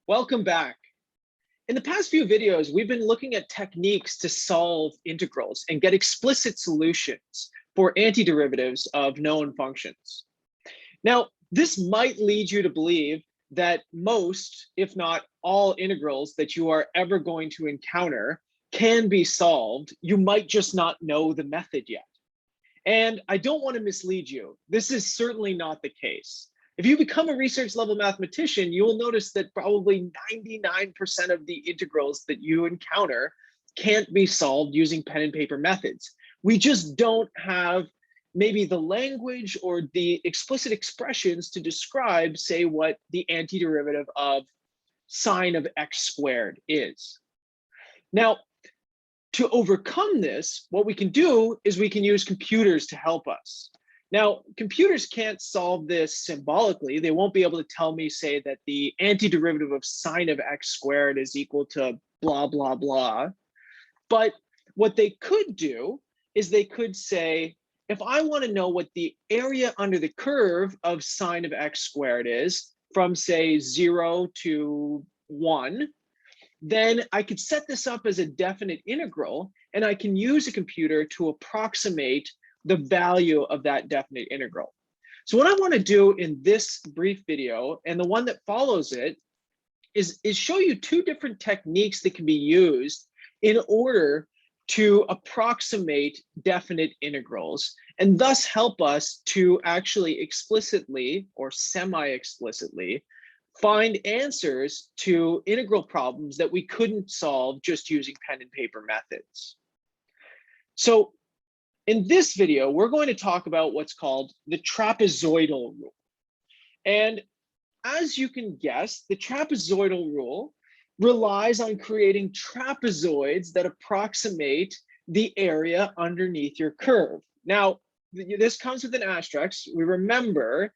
Welcome back. In the past few videos, we've been looking at techniques to solve integrals and get explicit solutions for antiderivatives of known functions. Now, this might lead you to believe that most, if not all, integrals that you are ever going to encounter can be solved. You might just not know the method yet. And I don't want to mislead you. This is certainly not the case. If you become a research level mathematician, you will notice that probably 99% of the integrals that you encounter can't be solved using pen and paper methods. We just don't have maybe the language or the explicit expressions to describe, say, what the antiderivative of sine of x squared is. Now, to overcome this, what we can do is we can use computers to help us. Now, computers can't solve this symbolically. They won't be able to tell me, say, that the antiderivative of sine of x squared is equal to blah, blah, blah. But what they could do is they could say, if I want to know what the area under the curve of sine of x squared is from, say, 0 to 1, then I could set this up as a definite integral, and I can use a computer to approximate the value of that definite integral. So what I want to do in this brief video, and the one that follows it, is show you two different techniques that can be used in order to approximate definite integrals, and thus help us to actually explicitly or semi-explicitly find answers to integral problems that we couldn't solve just using pen and paper methods. So in this video, we're going to talk about what's called the trapezoidal rule. And as you can guess, the trapezoidal rule relies on creating trapezoids that approximate the area underneath your curve. Now, this comes with an asterisk. We remember,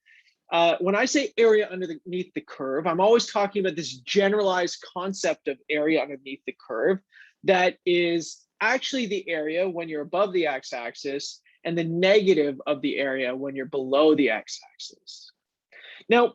when I say area underneath the curve, I'm always talking about this generalized concept of area underneath the curve that is actually the area when you're above the x-axis and the negative of the area when you're below the x-axis. Now,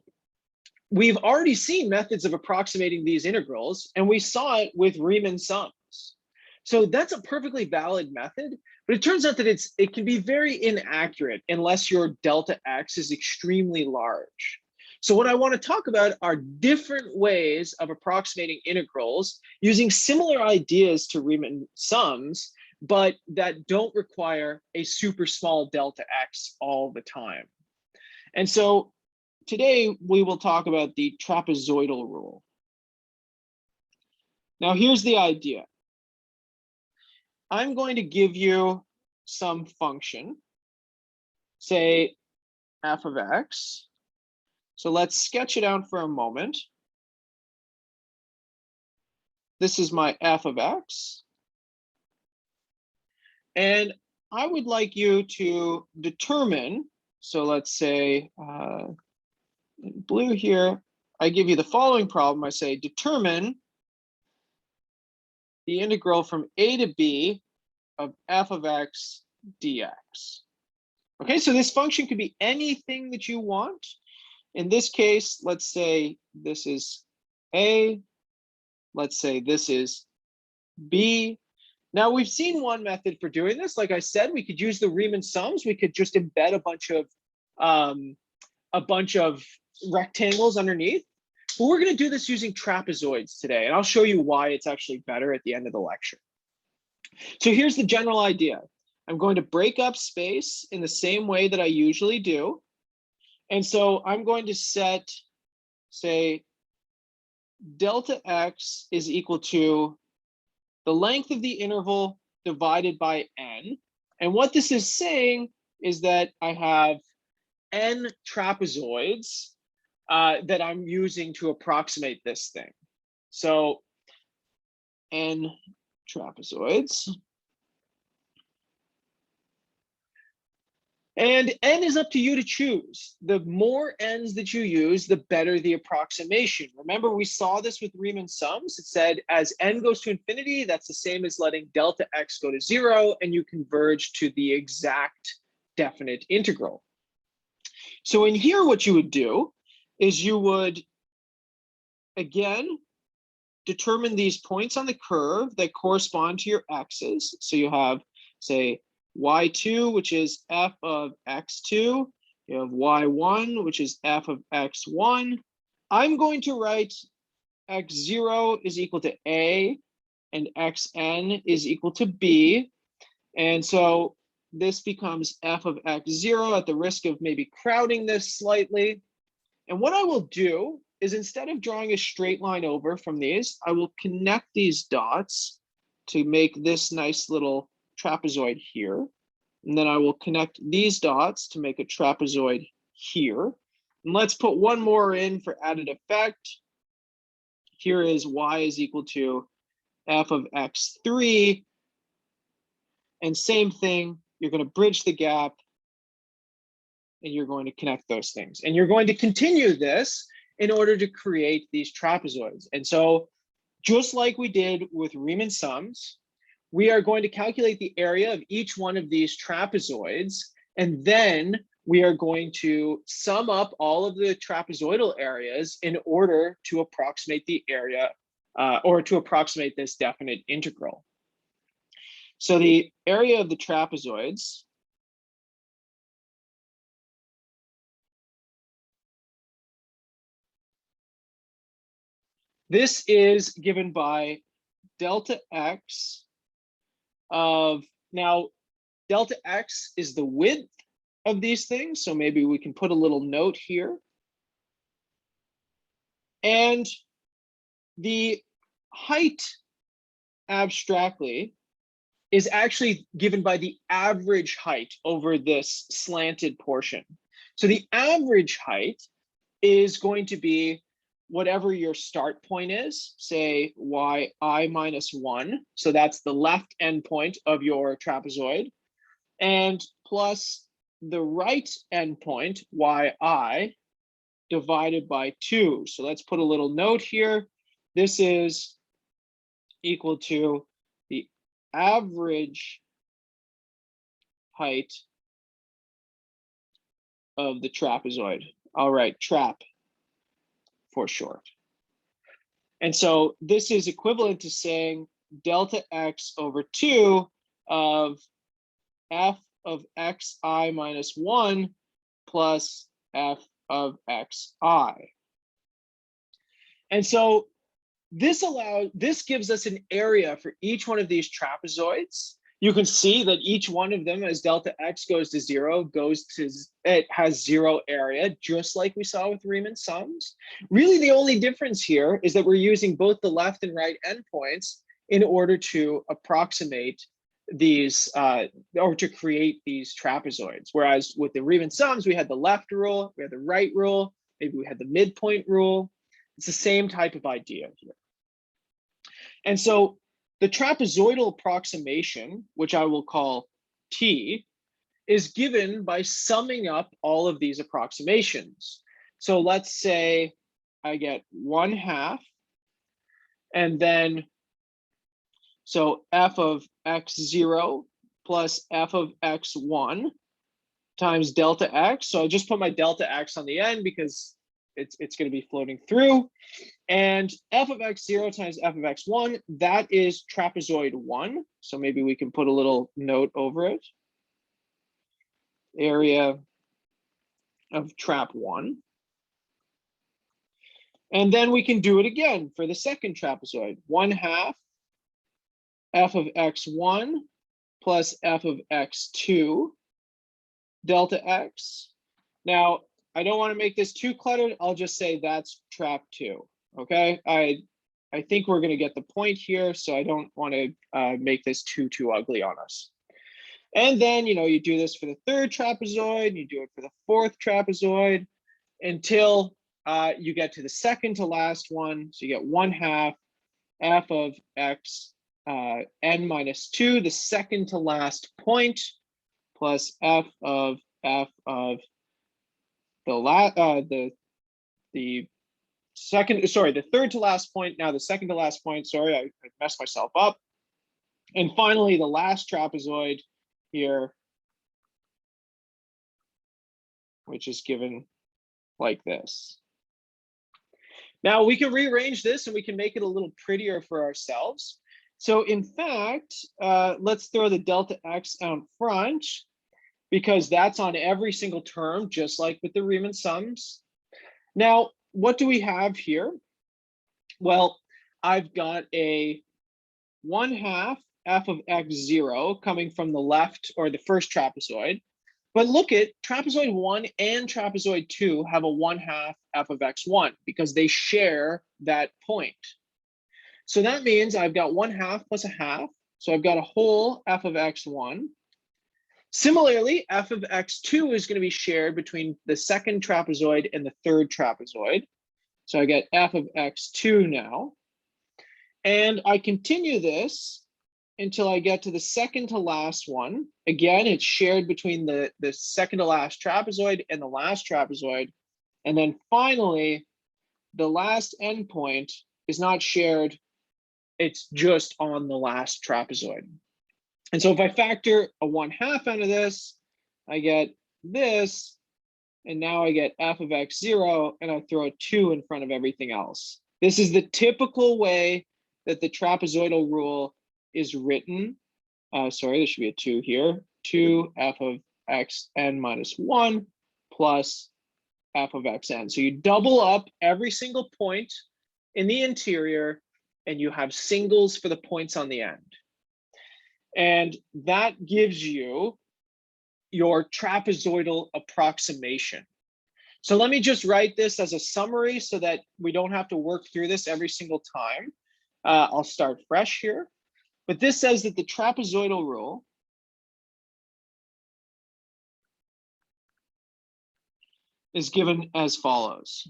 we've already seen methods of approximating these integrals, and we saw it with Riemann sums. So that's a perfectly valid method, but it turns out that it can be very inaccurate unless your delta x is extremely large. So what I want to talk about are different ways of approximating integrals using similar ideas to Riemann sums, but that don't require a super small delta x all the time. And so today we will talk about the trapezoidal rule. Now here's the idea. I'm going to give you some function, say f of x. So let's sketch it out for a moment. This is my f of x. And I would like you to determine, so let's say in blue here, I give you the following problem. I say determine the integral from a to b of f of x dx. Okay, so this function could be anything that you want. In this case, let's say this is a, let's say this is b. Now we've seen one method for doing this. Like I said, we could use the Riemann sums. We could just embed a bunch of rectangles underneath. But we're going to do this using trapezoids today, and I'll show you why it's actually better at the end of the lecture. So here's the general idea. I'm going to break up space in the same way that I usually do. And so I'm going to set, say, delta x is equal to the length of the interval divided by n. And what this is saying is that I have n trapezoids that I'm using to approximate this thing. So n trapezoids. And n is up to you to choose. The more n's that you use, the better the approximation. Remember, we saw this with Riemann sums. It said as n goes to infinity, that's the same as letting delta x go to 0, and you converge to the exact definite integral. So in here, what you would do is you would again, determine these points on the curve that correspond to your x's. So you have, say, y2, which is f of x2. You have y1, which is f of x1. I'm going to write x0 is equal to a and xn is equal to b. And so this becomes f of x0 at the risk of maybe crowding this slightly. And what I will do is, instead of drawing a straight line over from these, I will connect these dots to make this nice little trapezoid here. And then I will connect these dots to make a trapezoid here. And let's put one more in for added effect. Here is y is equal to f of x3. And same thing, you're going to bridge the gap and you're going to connect those things. And you're going to continue this in order to create these trapezoids. And so just like we did with Riemann sums, we are going to calculate the area of each one of these trapezoids, and then we are going to sum up all of the trapezoidal areas in order to approximate the area or to approximate this definite integral. So the area of the trapezoids this is given by delta x of, now delta x is the width of these things, so maybe we can put a little note here. And the height abstractly is actually given by the average height over this slanted portion. So the average height is going to be whatever your start point is, say yi minus 1. So that's the left endpoint of your trapezoid, and plus the right endpoint, yi, divided by 2. So let's put a little note here. This is equal to the average height of the trapezoid. All right, trap for short. And so this is equivalent to saying delta x over 2 of f of xi minus 1 plus f of xi. And so this gives us an area for each one of these trapezoids. You can see that each one of them, as delta x goes to 0, it has 0 area, just like we saw with Riemann sums. Really, the only difference here is that we're using both the left and right endpoints in order to approximate these, or to create these trapezoids. Whereas with the Riemann sums, we had the left rule, we had the right rule, maybe we had the midpoint rule. It's the same type of idea here. And so the trapezoidal approximation, which I will call T, is given by summing up all of these approximations. So let's say I get 1/2, and then so f of x0 plus f of x1 times delta x. So I just put my delta x on the end because it's going to be floating through. And f of x0 times f of x1, that is trapezoid 1. So maybe we can put a little note over it. Area of trap 1. And then we can do it again for the second trapezoid. 1/2 f of x1 plus f of x2 delta x. Now, I don't want to make this too cluttered. I'll just say that's trap 2. Okay, I think we're going to get the point here, so I don't want to make this too ugly on us. And then, you do this for the third trapezoid, you do it for the fourth trapezoid, until you get to the second to last one. So you get 1/2 f of x n minus 2, the second to last point, plus f of the third to last point, now the second to last point, sorry, I messed myself up. And finally, the last trapezoid here, which is given like this. Now we can rearrange this and we can make it a little prettier for ourselves. So in fact, let's throw the delta x out front because that's on every single term, just like with the Riemann sums. Now, what do we have here? Well, I've got a 1/2 f of x0 coming from the left, or the first trapezoid. But look at trapezoid 1 and trapezoid 2 have a 1/2 f of x1 because they share that point. So that means I've got 1/2 plus a half. So I've got a whole f of x1. Similarly, f of x2 is going to be shared between the second trapezoid and the third trapezoid. So I get f of x2 now. And I continue this until I get to the second to last one. Again, it's shared between the second to last trapezoid and the last trapezoid. And then finally, the last endpoint is not shared. It's just on the last trapezoid. And so if I factor a 1/2 out of this, I get this. And now I get f of x0, and I throw a 2 in front of everything else. This is the typical way that the trapezoidal rule is written. Sorry, there should be a 2 here. 2 f of xn minus 1 plus f of xn. So you double up every single point in the interior, and you have singles for the points on the end. And that gives you your trapezoidal approximation. So let me just write this as a summary so that we don't have to work through this every single time. I'll start fresh here. But this says that the trapezoidal rule is given as follows.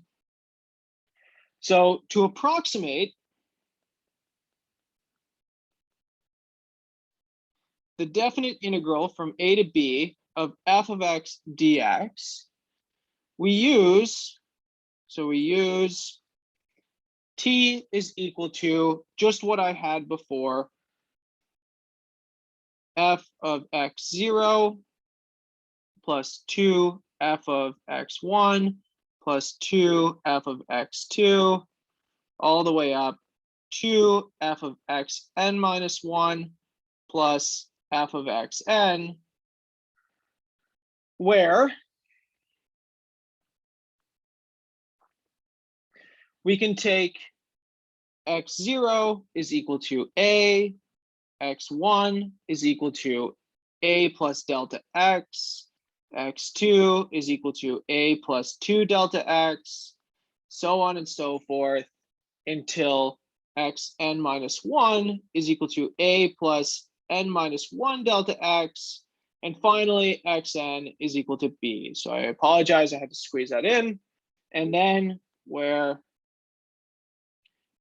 So to approximate the definite integral from a to b of f of x dx, we use t is equal to just what I had before, f of x0 plus 2 f of x1 plus 2 f of x2 all the way up to f of xn minus 1 plus f of xn, where we can take x0 is equal to a, x1 is equal to a plus delta x, x2 is equal to a plus 2 delta x, so on and so forth, until xn minus 1 is equal to a plus n minus 1 delta x, and finally xn is equal to b. So I apologize, I had to squeeze that in. And then where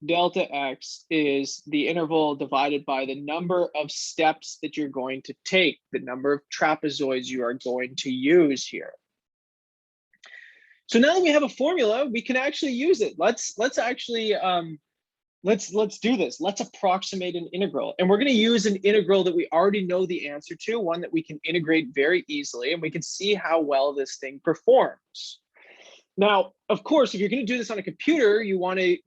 delta x is the interval divided by the number of steps that you're going to take, the number of trapezoids you are going to use here. So now that we have a formula, we can actually use it. Let's actually let's do this. Let's approximate an integral, and we're going to use an integral that we already know the answer to, one that we can integrate very easily, and we can see how well this thing performs. Now, of course, if you're going to do this on a computer, you want to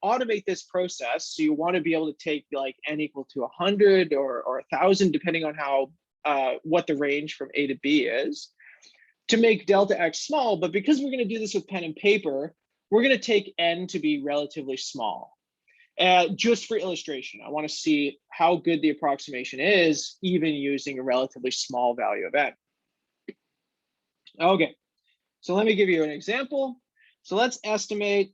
automate this process. So you want to be able to take like n equal to 100 or 1,000, depending on how what the range from a to b is, to make delta x small. But because we're going to do this with pen and paper, we're going to take n to be relatively small. Just for illustration, I want to see how good the approximation is, even using a relatively small value of n. Okay. So let me give you an example. So let's estimate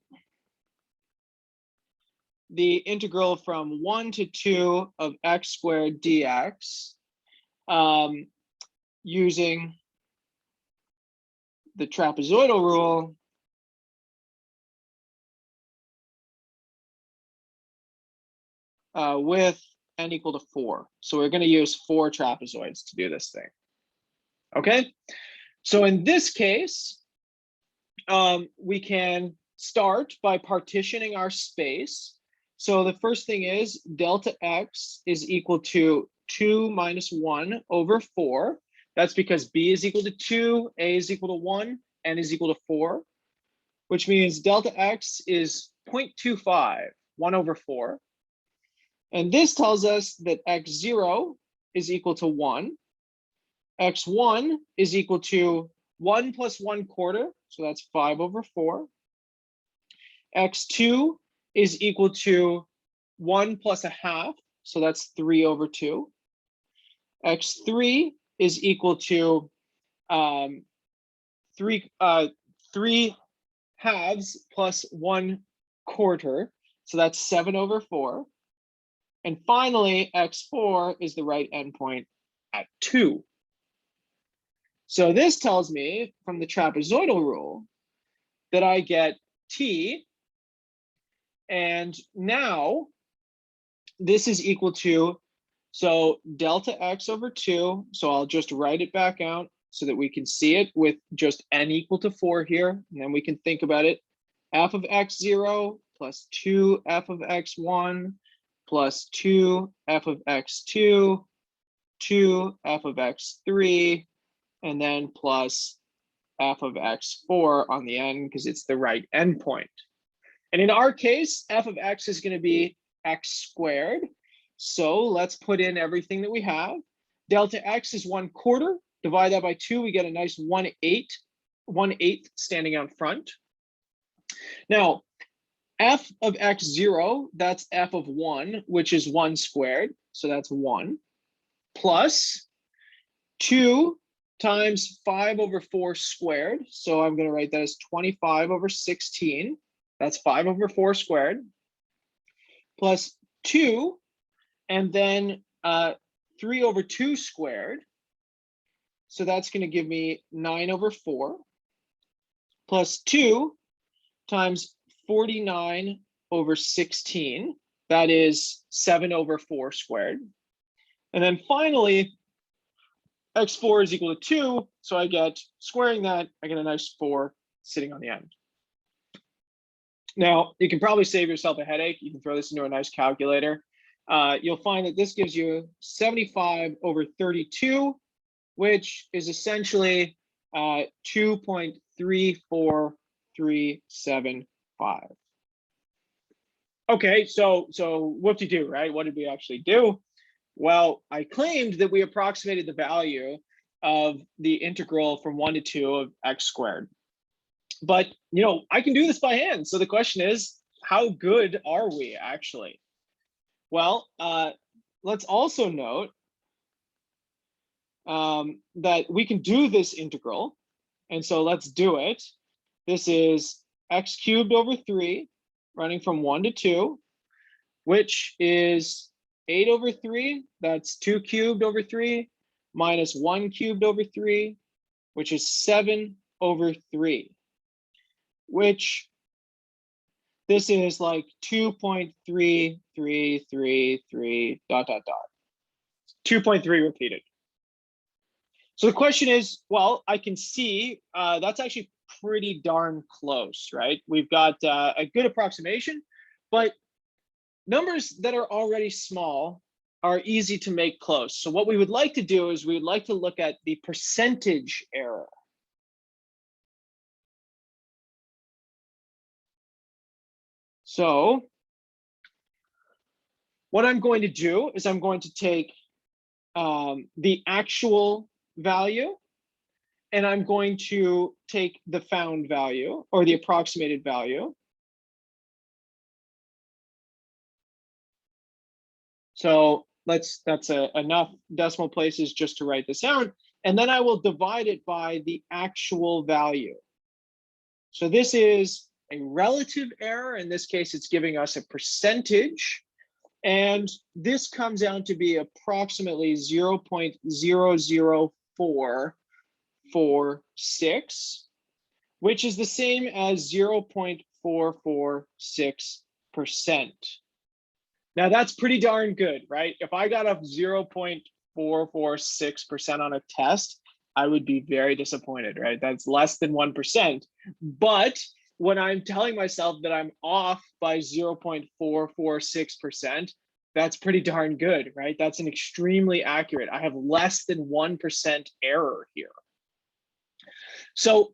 the integral from 1 to 2 of x squared dx using the trapezoidal rule with n equal to 4. So we're going to use 4 trapezoids to do this thing. Okay, so in this case, we can start by partitioning our space. So the first thing is delta x is equal to 2 minus 1 over 4. That's because b is equal to 2, a is equal to 1, n is equal to 4, which means delta x is 0.25, 1 over 4. And this tells us that x0 is equal to 1. x1 is equal to 1 plus 1/4, so that's 5 over 4. x2 is equal to 1 plus 1/2, so that's 3 over 2. x3 is equal to 3 halves plus 1/4, so that's 7 over 4. And finally, x4 is the right endpoint at 2. So this tells me from the trapezoidal rule that I get t, and now this is equal to, so delta x over 2, so I'll just write it back out so that we can see it with just n equal to 4 here, and then we can think about it. F of x0 plus 2f of x1 plus 2f of x2, 2f of x3, and then plus f of x4 on the end because it's the right endpoint. And in our case, f of x is going to be x squared. So let's put in everything that we have. Delta x is 1/4. Divide that by 2, we get a nice 1/8 standing out front. Now, f of x0, that's f of 1, which is 1 squared. So that's 1 plus 2 times 5 over 4 squared. So I'm going to write that as 25 over 16. That's 5 over 4 squared. Plus 2, and then 3 over 2 squared. So that's going to give me 9 over 4. Plus 2 times 49 over 16. That is 7 over 4 squared. And then finally, x4 is equal to 2. So I get, squaring that, I get a nice 4 sitting on the end. Now, you can probably save yourself a headache. You can throw this into a nice calculator. You'll find that this gives you 75 over 32, which is essentially 2.34375. Okay, so whoop-de-doo, right? What did we actually do? Well, I claimed that we approximated the value of the integral from 1 to 2 of x squared. But, you know, I can do this by hand. So the question is, how good are we actually? Well, let's also note that we can do this integral. And so let's do it. This is x cubed over 3 running from 1 to 2, which is 8 over 3. That's 2 cubed over 3 minus 1 cubed over 3, which is 7 over 3, which this is like 2.3333 ... 2.3 repeated. So the question is, well, I can see that's actually pretty darn close, right? We've got a good approximation, but numbers that are already small are easy to make close. So what we would like to do is we'd like to look at the percentage error. So what I'm going to do is I'm going to take the actual value, and I'm going to take the found value or the approximated value. So that's enough decimal places just to write this out. And then I will divide it by the actual value. So this is a relative error. In this case, it's giving us a percentage. And this comes out to be approximately 0.00446, which is the same as 0.446%. Now that's pretty darn good, right? If I got a 0.446% on a test, I would be very disappointed, right? That's less than 1%. But when I'm telling myself that I'm off by 0.446%, that's pretty darn good, right? That's an extremely accurate. I have less than 1% error here. So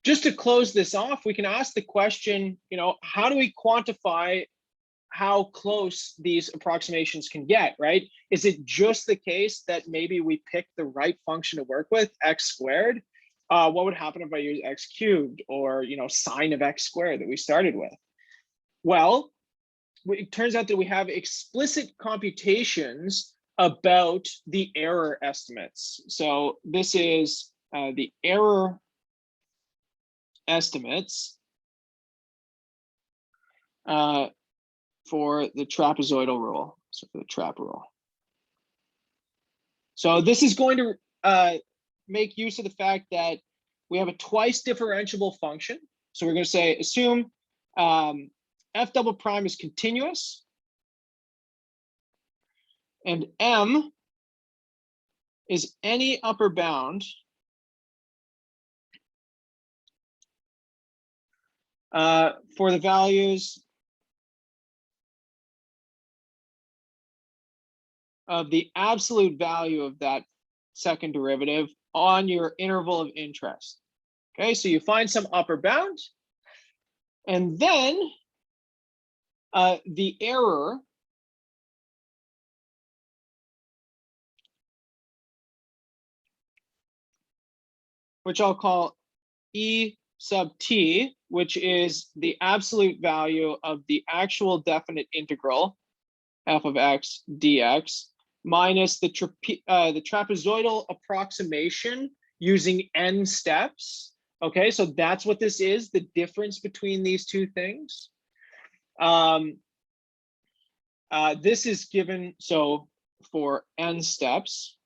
just to close this off, we can ask the question, how do we quantify how close these approximations can get, right? Is it just the case that maybe we pick the right function to work with, x squared? What would happen if I use x cubed or, sine of x squared that we started with? Well, it turns out that we have explicit computations about the error estimates. So this is the error estimates for the trapezoidal rule, so for the trap rule. So this is going to make use of the fact that we have a twice differentiable function. So we're going to say, assume f double prime is continuous, and m is any upper bound for the values of the absolute value of that second derivative on your interval of interest. Okay, so you find some upper bound, and then the error which I'll call E sub t, which is the absolute value of the actual definite integral f of x dx minus the trapezoidal approximation using n steps. Okay, so that's what this is, the difference between these two things. This is given, so for n steps,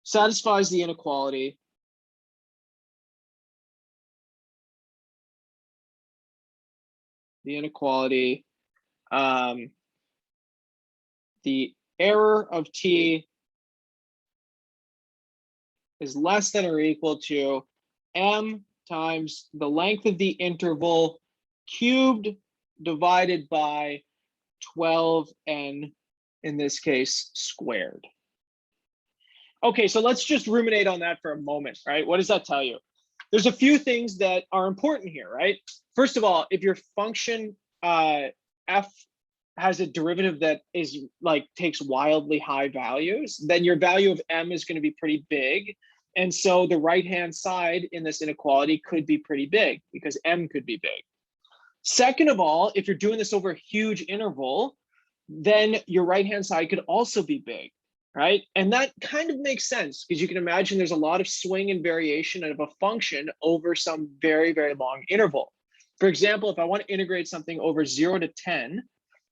satisfies the inequality the error of t is less than or equal to m times the length of the interval cubed divided by 12n, in this case, squared. Okay, so let's just ruminate on that for a moment, right? What does that tell you? There's a few things that are important here, right? First of all, if your function f has a derivative that is takes wildly high values, then your value of m is going to be pretty big. And so the right-hand side in this inequality could be pretty big because m could be big. Second of all, if you're doing this over a huge interval, then your right-hand side could also be big, right? And that kind of makes sense because you can imagine there's a lot of swing and variation of a function over some very, very long interval. For example, if I want to integrate something over 0 to 10,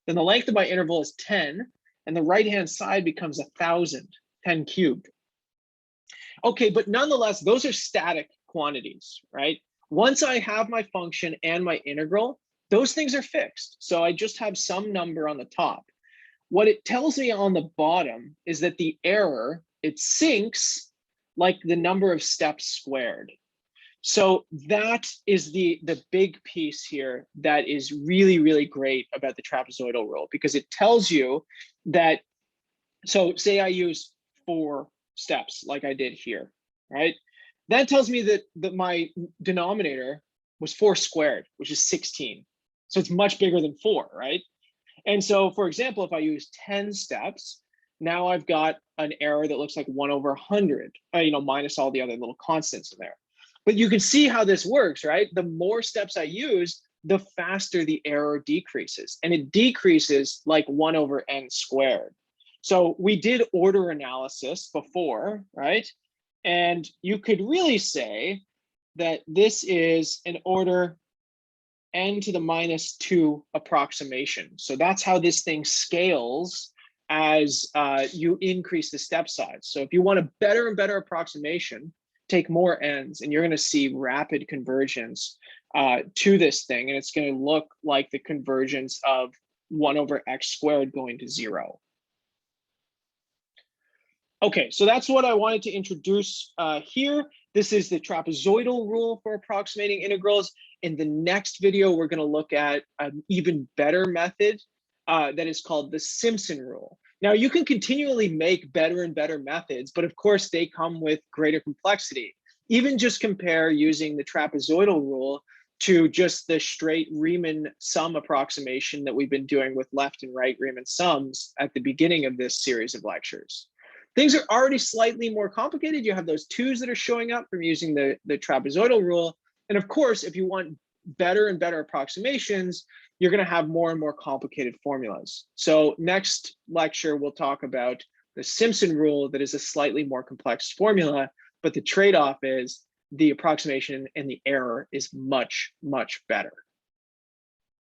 then the length of my interval is 10, and the right-hand side becomes 1,000, 10 cubed. Okay, but nonetheless, those are static quantities, right? Once I have my function and my integral, those things are fixed. So I just have some number on the top. What it tells me on the bottom is that the error, it sinks like the number of steps squared. So that is the big piece here that is really, really great about the trapezoidal rule, because it tells you that, so say I use 4 steps like I did here, right? That tells me that my denominator was 4 squared, which is 16. So it's much bigger than 4, right? And so, for example, if I use 10 steps, now I've got an error that looks like 1 over 100, minus all the other little constants in there. But you can see how this works, right? The more steps I use, the faster the error decreases. And it decreases like 1 over n squared. So we did order analysis before, right? And you could really say that this is an order n to the minus 2 approximation. So that's how this thing scales as you increase the step size. So if you want a better and better approximation, take more n's, and you're going to see rapid convergence to this thing. And it's going to look like the convergence of 1 over x squared going to 0. Okay, so that's what I wanted to introduce here. This is the trapezoidal rule for approximating integrals. In the next video, we're going to look at an even better method that is called the Simpson rule. Now, you can continually make better and better methods, but of course, they come with greater complexity. Even just compare using the trapezoidal rule to just the straight Riemann sum approximation that we've been doing with left and right Riemann sums at the beginning of this series of lectures. Things are already slightly more complicated. You have those twos that are showing up from using the trapezoidal rule. And of course, if you want better and better approximations, you're going to have more and more complicated formulas. So next lecture, we'll talk about the Simpson rule that is a slightly more complex formula, but the trade-off is the approximation and the error is much, much better.